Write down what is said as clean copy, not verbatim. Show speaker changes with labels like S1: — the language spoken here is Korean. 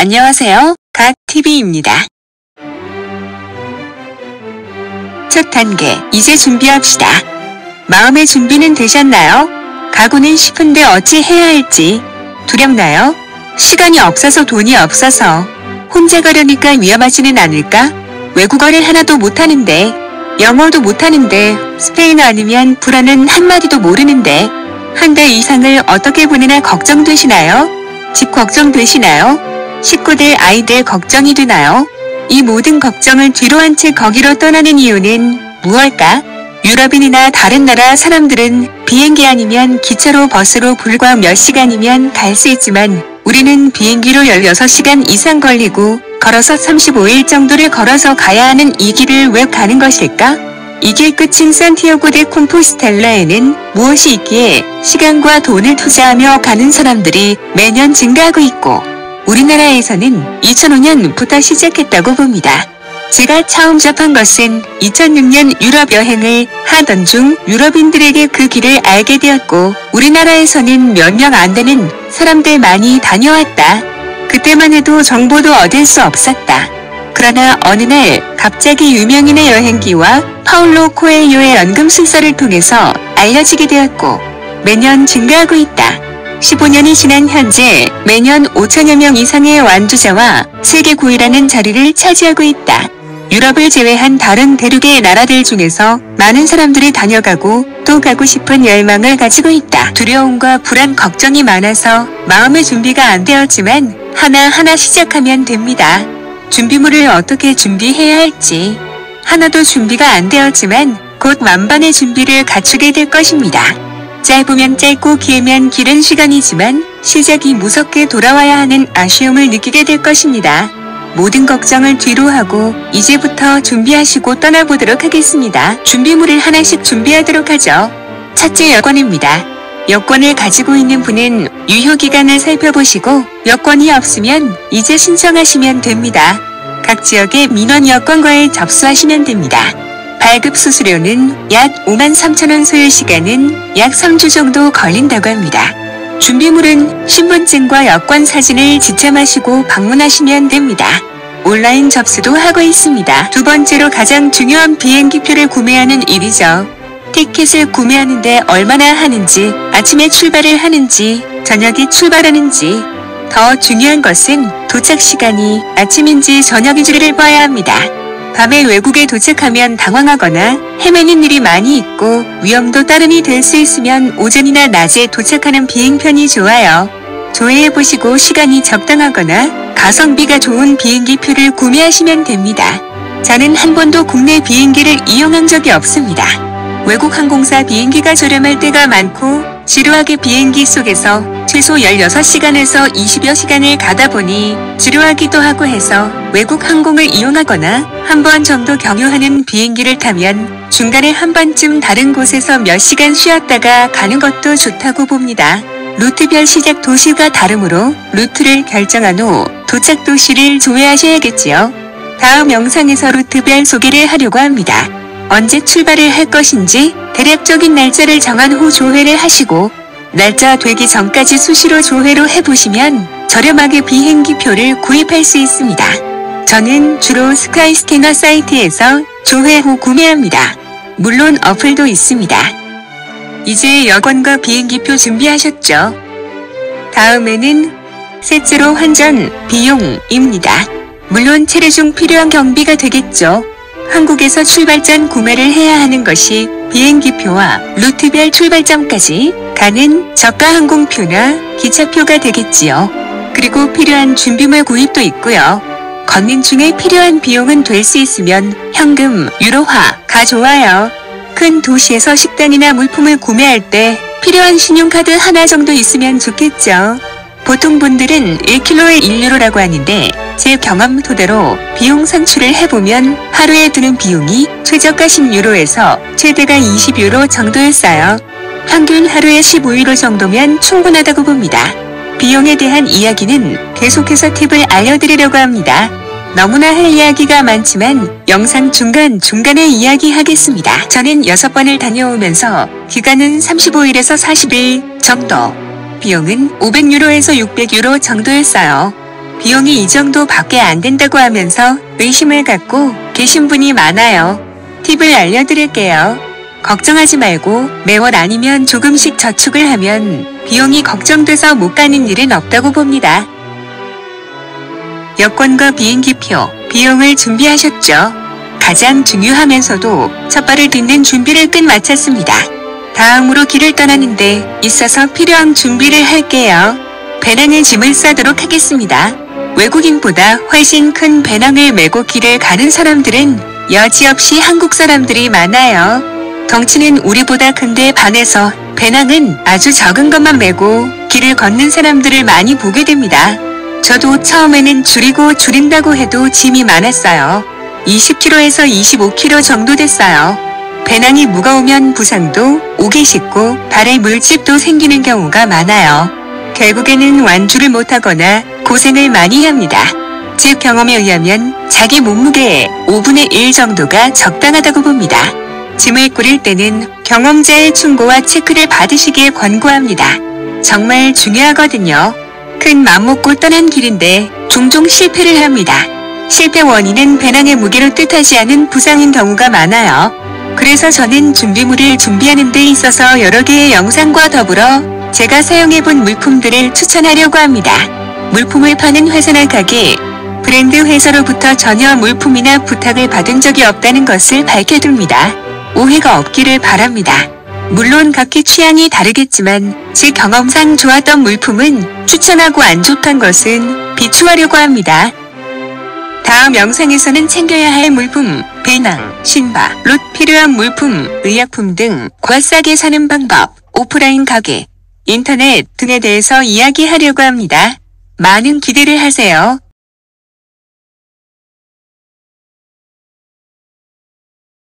S1: 안녕하세요. 갓TV입니다. 첫 단계, 이제 준비합시다. 마음의 준비는 되셨나요? 가고는 싶은데 어찌 해야 할지 두렵나요? 시간이 없어서 돈이 없어서 혼자 가려니까 위험하지는 않을까? 외국어를 하나도 못하는데 영어도 못하는데 스페인어 아니면 불어는 한마디도 모르는데 한 달 이상을 어떻게 보내나 걱정되시나요? 집 걱정되시나요? 식구들 아이들 걱정이 되나요? 이 모든 걱정을 뒤로 한 채 거기로 떠나는 이유는 무엇일까? 유럽인이나 다른 나라 사람들은 비행기 아니면 기차로 버스로 불과 몇 시간이면 갈 수 있지만 우리는 비행기로 16시간 이상 걸리고 걸어서 35일 정도를 걸어서 가야 하는 이 길을 왜 가는 것일까? 이 길 끝인 산티아고 데 콤포스텔라에는 무엇이 있기에 시간과 돈을 투자하며 가는 사람들이 매년 증가하고 있고 우리나라에서는 2005년부터 시작했다고 봅니다. 제가 처음 접한 것은 2006년 유럽 여행을 하던 중 유럽인들에게 그 길을 알게 되었고 우리나라에서는 몇 명 안 되는 사람들만이 다녀왔다. 그때만 해도 정보도 얻을 수 없었다. 그러나 어느 날 갑자기 유명인의 여행기와 파울로 코엘료의 연금술사를 통해서 알려지게 되었고 매년 증가하고 있다. 15년이 지난 현재 매년 5천여 명 이상의 완주자와 세계 9위라는 자리를 차지하고 있다. 유럽을 제외한 다른 대륙의 나라들 중에서 많은 사람들이 다녀가고 또 가고 싶은 열망을 가지고 있다. 두려움과 불안, 걱정이 많아서 마음의 준비가 안 되었지만 하나하나 시작하면 됩니다. 준비물을 어떻게 준비해야 할지 하나도 준비가 안 되었지만 곧 만반의 준비를 갖추게 될 것입니다. 짧으면 짧고 길면 길은 시간이지만 시작이 무섭게 돌아와야 하는 아쉬움을 느끼게 될 것입니다. 모든 걱정을 뒤로 하고 이제부터 준비하시고 떠나보도록 하겠습니다. 준비물을 하나씩 준비하도록 하죠. 첫째, 여권입니다. 여권을 가지고 있는 분은 유효기간을 살펴보시고 여권이 없으면 이제 신청하시면 됩니다. 각 지역의 민원 여권과에 접수하시면 됩니다. 발급 수수료는 약 53,000원, 소요 시간은 약 3주 정도 걸린다고 합니다. 준비물은 신분증과 여권 사진을 지참하시고 방문하시면 됩니다. 온라인 접수도 하고 있습니다. 두 번째로 가장 중요한 비행기표를 구매하는 일이죠. 티켓을 구매하는데 얼마나 하는지, 아침에 출발을 하는지, 저녁에 출발하는지, 더 중요한 것은 도착 시간이 아침인지 저녁인지를 봐야 합니다. 밤에 외국에 도착하면 당황하거나 헤매는 일이 많이 있고 위험도 따름이 될 수 있으면 오전이나 낮에 도착하는 비행편이 좋아요. 조회해보시고 시간이 적당하거나 가성비가 좋은 비행기표를 구매하시면 됩니다. 저는 한 번도 국내 비행기를 이용한 적이 없습니다. 외국 항공사 비행기가 저렴할 때가 많고 지루하게 비행기 속에서 최소 16시간에서 20여 시간을 가다 보니 지루하기도 하고 해서 외국 항공을 이용하거나 한 번 정도 경유하는 비행기를 타면 중간에 한 번쯤 다른 곳에서 몇 시간 쉬었다가 가는 것도 좋다고 봅니다. 루트별 시작 도시가 다르므로 루트를 결정한 후 도착 도시를 조회하셔야겠지요. 다음 영상에서 루트별 소개를 하려고 합니다. 언제 출발을 할 것인지 대략적인 날짜를 정한 후 조회를 하시고 날짜 되기 전까지 수시로 조회로 해보시면 저렴하게 비행기표를 구입할 수 있습니다. 저는 주로 스카이스캐너 사이트에서 조회 후 구매합니다. 물론 어플도 있습니다. 이제 여권과 비행기표 준비하셨죠? 다음에는 셋째로 환전 비용입니다. 물론 체류 중 필요한 경비가 되겠죠. 한국에서 출발 전 구매를 해야 하는 것이 비행기표와 루트별 출발점까지 가는 저가 항공표나 기차표가 되겠지요. 그리고 필요한 준비물 구입도 있고요. 걷는 중에 필요한 비용은 될 수 있으면 현금, 유로화가 좋아요. 큰 도시에서 식단이나 물품을 구매할 때 필요한 신용카드 하나 정도 있으면 좋겠죠. 보통 분들은 1kg에 1유로라고 하는데 제 경험 토대로 비용 산출을 해보면 하루에 드는 비용이 최저가 10유로에서 최대가 20유로 정도였어요. 평균 하루에 15유로 정도면 충분하다고 봅니다. 비용에 대한 이야기는 계속해서 팁을 알려드리려고 합니다. 너무나 할 이야기가 많지만 영상 중간중간에 이야기하겠습니다. 저는 6번을 다녀오면서 기간은 35일에서 40일 정도, 비용은 500유로에서 600유로 정도였어요. 비용이 이 정도밖에 안 된다고 하면서 의심을 갖고 계신 분이 많아요. 팁을 알려드릴게요. 걱정하지 말고 매월 아니면 조금씩 저축을 하면 비용이 걱정돼서 못 가는 일은 없다고 봅니다. 여권과 비행기표, 비용을 준비하셨죠? 가장 중요하면서도 첫발을 딛는 준비를 끝 마쳤습니다. 다음으로 길을 떠나는데 있어서 필요한 준비를 할게요. 배낭에 짐을 싸도록 하겠습니다. 외국인보다 훨씬 큰 배낭을 메고 길을 가는 사람들은 여지없이 한국 사람들이 많아요. 덩치는 우리보다 큰데 반해서 배낭은 아주 적은 것만 메고 길을 걷는 사람들을 많이 보게 됩니다. 저도 처음에는 줄인다고 해도 짐이 많았어요. 20kg에서 25kg 정도 됐어요. 배낭이 무거우면 부상도 오기 쉽고 발에 물집도 생기는 경우가 많아요. 결국에는 완주를 못하거나 고생을 많이 합니다. 제 경험에 의하면 자기 몸무게의 5분의 1 정도가 적당하다고 봅니다. 짐을 꾸릴 때는 경험자의 충고와 체크를 받으시길 권고합니다. 정말 중요하거든요. 큰 맘 먹고 떠난 길인데 종종 실패를 합니다. 실패 원인은 배낭의 무게로 뜻하지 않은 부상인 경우가 많아요. 그래서 저는 준비물을 준비하는 데 있어서 여러 개의 영상과 더불어 제가 사용해본 물품들을 추천하려고 합니다. 물품을 파는 회사나 가게, 브랜드 회사로부터 전혀 물품이나 부탁을 받은 적이 없다는 것을 밝혀둡니다. 오해가 없기를 바랍니다. 물론 각기 취향이 다르겠지만 제 경험상 좋았던 물품은 추천하고 안 좋던 것은 비추하려고 합니다. 다음 영상에서는 챙겨야 할 물품, 배낭, 신발, 롯 필요한 물품, 의약품 등과 싸게 사는 방법, 오프라인 가게, 인터넷 등에 대해서 이야기하려고 합니다. 많은 기대를 하세요.